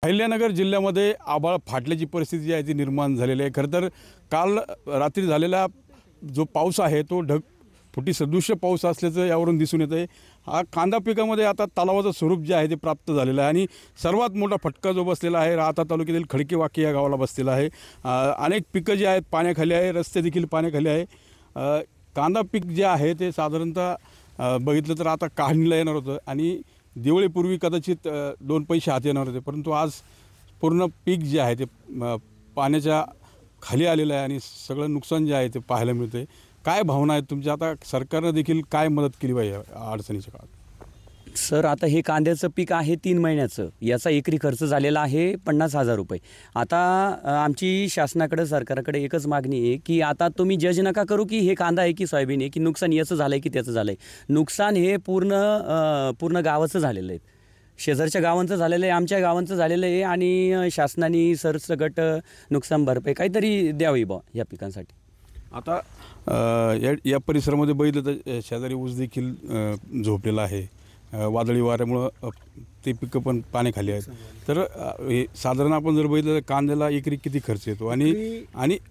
अहिल्यानगर जिल्ह्यामध्ये आभाळ फाटल्याची परिस्थिती जी आहे ती निर्माण झालेली आहे। खरं तर काल रात्री झालेला जो पाऊस आहे तो ढगफुटी सदृश्य पाऊस असल्याचं यावरून दिसून येतं आहे। हा कांदा पिकामध्ये आता तलावाचं स्वरूप जे आहे ते प्राप्त झालेलं आहे आणि सर्वात मोठा फटका जो बसलेला आहे राहता तालुक्यातील खडकेवाकी या गावाला बसलेला आहे। अनेक पिकं जी आहेत पाण्याखाली आहे, रस्ते देखील पाण्याखाली आहे। कांदा पीक जे आहे ते साधारणतः बघितलं तर आता काढणीला येणार होतं आणि दिवाळीपूर्वी कदाचित 2 पैसे हाती येणार होते, परंतु आज पूर्ण पीक जे आहे ते पाण्याच्या खाली आलेलं आहे आणि सगळं नुकसान जे आहे ते पाहायला मिळतं आहे। काय भावना आहेत तुमच्या? आता सरकारनं देखील काय मदत केली पाहिजे अडचणीच्या काळात? सर, आता हे कांद्याचं पीक आहे 3 महिन्याचं, याचा एकरी खर्च झालेला आहे 50,000 रुपये। आता आमची शासनाकडे सरकारकडे एकच मागणी आहे की आता तुम्ही जज नका करू की हे कांदा आहे की सोयाबीन आहे की नुकसान याचं झालं आहे की त्याचं झालं आहे। नुकसान हे पूर्ण गावाचं झालेलं आहे, शेजारच्या गावांचं झालेलं आहे, आमच्या गावांचं झालेलं आहे आणि शासनाने सरसकट नुकसान भरपाई काहीतरी द्यावी बा या पिकांसाठी। आता या परिसरामध्ये बघितलं तर शेजारी ऊस देखील झोपलेला आहे, वादळी वाऱ्यामुळं ते पिकं पण पाण्याखाली आहेत। तर हे साधारण आपण जर बघितलं तर कांद्याला एकरी किती खर्च येतो आणि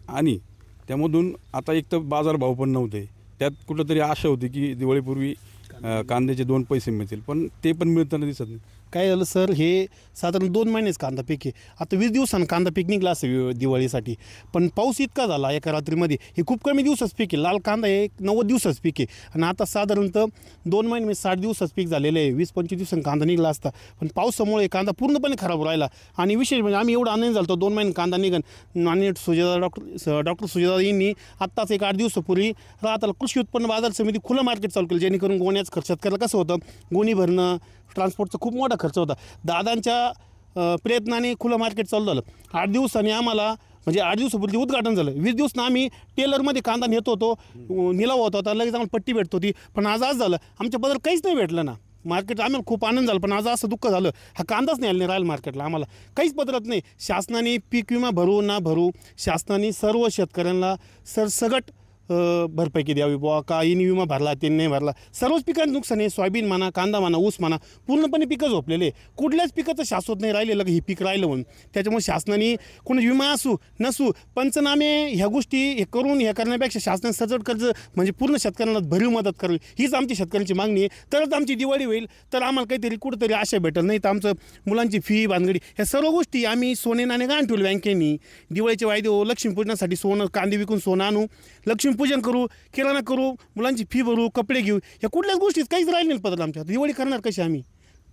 त्यामधून आता एक तर बाजारभाव पण नव्हते, त्यात कुठंतरी आशा होती की दिवाळीपूर्वी कांद्याचे 2 पैसे मिळतील, पण ते पण मिळताना दिसत नाही। काय झालं सर, हे साधारण 2 महिनेच कांदा पीक आहे। आता 20 दिवसांना कांदा पीक निघला असं दिवाळीसाठी, पण पाऊस इतका झाला एका रात्रीमध्ये, हे खूप कमी दिवसाच पीक आहे। लाल कांदा हे 90 दिवसाच पीक आहे आणि आता साधारणतः 2 महिने 60 दिवसाच पीक झालेलं आहे। 20-25 दिवसांनी कांदा निघला असता, पण पावसामुळे कांदा पूर्णपणे खराब राहिला आणि विशेष म्हणजे आम्ही एवढा आनंद झालो 2 महिने कांदा निघन आणि डॉक्टर सुजाता यांनी आत्ताच एक 8 दिवसापूर्वी राहताला कृषी उत्पन्न बाजार समिती खुलं मार्केट चालू केलं, जेणेकरून गोण्याचं खर्च शेतकऱ्याला कसं होतं, गोणी भरणं ट्रान्सपोर्टचा खूप मोठा खर्च होता। दादांच्या प्रयत्नाने खुलं मार्केट चालू झालं। 8 दिवसांनी आम्हाला म्हणजे 8 दिवसापूर्वी उद्घाटन झालं। 20 दिवसानं आम्ही टेलरमध्ये कांदा नेत होतो, निलाव होत होता, लगेच आम्हाला पट्टी भेटत होती, पण आज झालं आमच्या बदल काहीच नाही भेटलं ना मार्केट। आम्हाला खूप आनंद झाला, पण आज असं दुःख झालं, हा कांदाच नाही आला राहील मार्केटला, आम्हाला काहीच बदलत नाही। शासनाने पीक विमा भरू ना भरू, शासनाने सर्व शेतकऱ्यांना सरसगट भरपाई द्यावी बुवा। का यांनी विमा भरला त्यांनी नाही भरला, सर्वच पिकांचं नुकसान आहे। सोयाबीन म्हणा, कांदा म्हणा, ऊस म्हणा, पूर्णपणे पिकं झोपलेले, कुठल्याच पिकाचं शाश्वत नाही राहिलेलं की हे पीक राहिलं म्हणून। त्याच्यामुळे शासनाने कोणी विमा असू नसू पंचनामे ह्या गोष्टी हे करून हे करण्यापेक्षा शासनाने सचोट कर्ज म्हणजे पूर्ण शेतकऱ्यांना भरीव मदत करावी, हीच आमची शेतकऱ्यांची मागणी आहे। तरच आमची दिवाळी होईल, तर आम्हाला काहीतरी कुठंतरी आशा भेटेल, नाही तर आमचं मुलांची फी भानगडी ह्या सर्व गोष्टी आम्ही सोने नाणे गहाण ठेवले बँकेनी। दिवाळीचे वायदे हो, लक्ष्मीपूजनासाठी सोनं कांदे विकून सोनं आणू, लक्ष्मीपूजन करू, किराणा करू, मुलांची फी भरू, कपडे घेऊ, या कुठल्याच गोष्टीत काहीच राहिले नाही पद्धत आमच्या। दिवाळी करणार कशी आम्ही,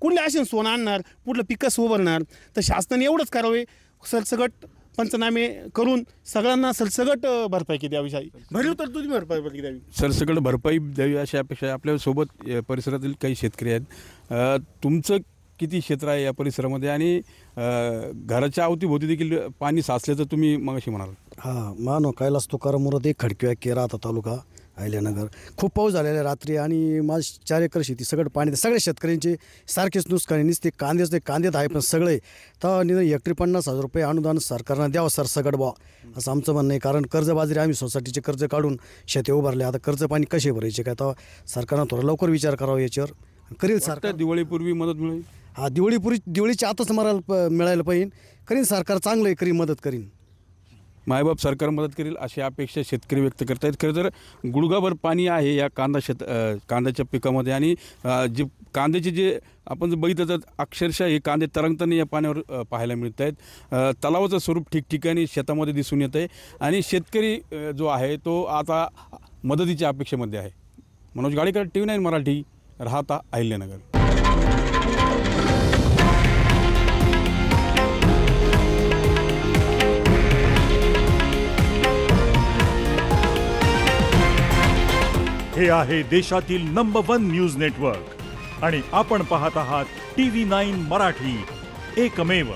कुठल्या आशेने सोनं आणणार, कुठलं पिकं सोबरणार? तर शासनाने एवढंच करावे, सरसगट पंचनामे करून सगळ्यांना सरसगट भरपाई द्यावी, भरीव तर तुझी भरपाई द्यावी, सरसगट भरपाई द्यावी अशी अपेक्षा। आपल्यासोबत परिसरातील काही शेतकरी आहेत, तुमचं किती क्षेत्र आहे या परिसरामध्ये आणि घराच्या अवतीभोवती देखील पाणी साचल्याचं तुम्ही मगाशी म्हणाल? हां, मानो कैलास तुकाराम मुरादे खडकीवाकी राहता तालुका अहिल्यानगर। खूप पाऊस झालेला आहे रात्री आणि माझी 4 एकर शेती सगळं पाणी, सगळ्या शेतकऱ्यांचे सारखेच नुकसान नुसते कांदेच आहे, पण सगळे तर निदान हेक्टरी 50,000 रुपये अनुदान सरकारनं द्यावं सरसगट बा, असं आमचं म्हणणं आहे। कारण कर्जबाजारी आम्ही सोसायटीचे कर्ज काढून शेती उभारले, आता कर्ज पाणी कसे भरायचे काय, तर सरकारनं थोडा लवकर विचार करावा याच्यावर, करील सरकार। दिवाळीपूर्वी मदत मिळेल? हा, दिवाळीच्या आताच मिळायला पाहिजे, करीन सरकार, चांगलं आहे, करीन मदत करीन, मायबाप सरकार मदत करेल अशी अपेक्षा शेतकरी व्यक्त करत आहेत। खरं तर गुडघाभर पाणी आहे या कांद्याच्या पिकामध्ये आणि जे कांद्याचे जे आपण जर बघितलं तर अक्षरशः हे कांदे तरंगताना या पाण्यावर पाहायला मिळत आहेत। तलावाचं स्वरूप ठिकठिकाणी शेतामध्ये दिसून येतं आहे आणि शेतकरी जो आहे तो आता मदतीच्या अपेक्षेमध्ये आहे। मनोज गाडेकर, TV9 मराठी, राहता अहिल्यानगर। हे आहे देशातील नंबर 1 न्यूज नेटवर्क आणि आपण पाहत आहात TV9 मराठी, एकमेव।